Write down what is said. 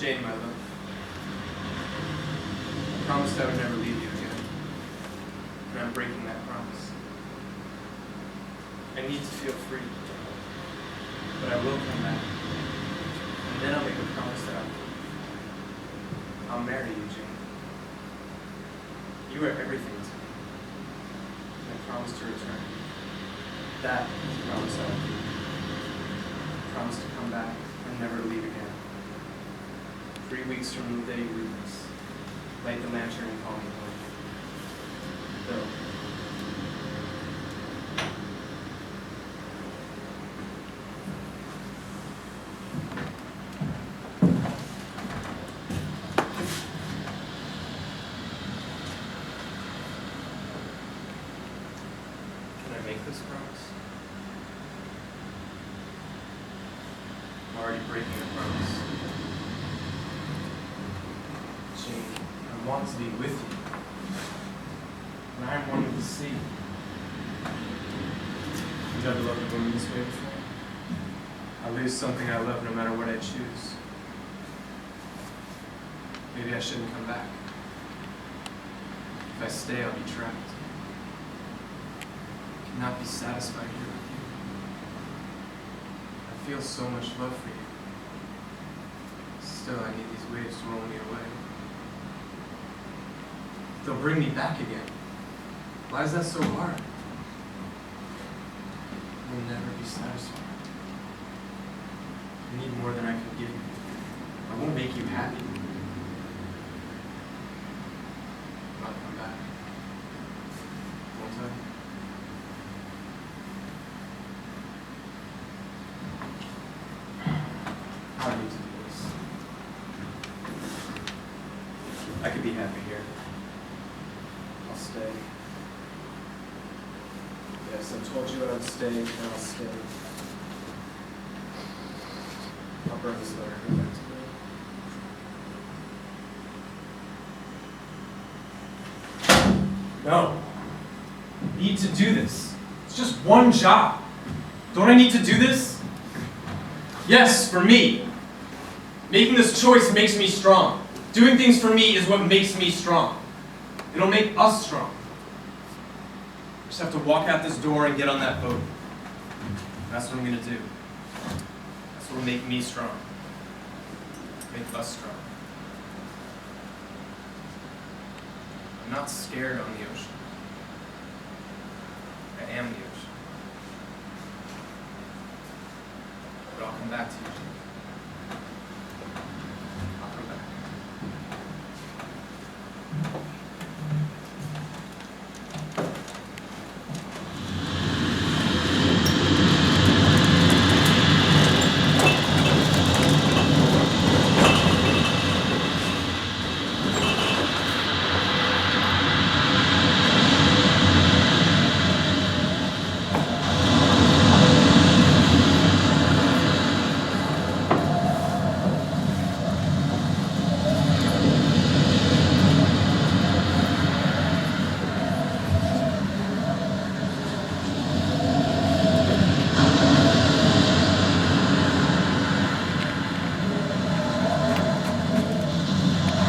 Jane, my love, I promised I would never leave you again, and I'm breaking that promise. I need to feel free, but I will come back, and then I'll make a promise that I'll marry you, Jane. You are everything to me, and I promise to return. That is a promise I will keep. I promise to come back and never to leave again. 3 weeks from the day you leave us, light the lantern and call me home. Bill. Can I make this promise? I'm already breaking a promise. Jane, I want to be with you. And I am one with the sea. You've never loved a woman this way before? I lose something I love no matter what I choose. Maybe I shouldn't come back. If I stay, I'll be trapped. I cannot be satisfied here with you. I feel so much love for you. Still, I need these waves to roll me away. They'll bring me back again. Why is that so hard? I will never be satisfied. I need more than I can give you. I won't make you happy. I'll come back. Won't I? I need to do this. I could be happy here. I'll stay. Yes, I told you I would stay, and I'll stay. I'll burn this letter and go back to bed. No. I need to do this. It's just one job. Don't I need to do this? Yes, for me. Making this choice makes me strong. Doing things for me is what makes me strong. It'll make us strong. I just have to walk out this door and get on that boat. That's what I'm going to do. That's what will make me strong. Make us strong. I'm not scared on the ocean. I am the ocean. But I'll come back to you.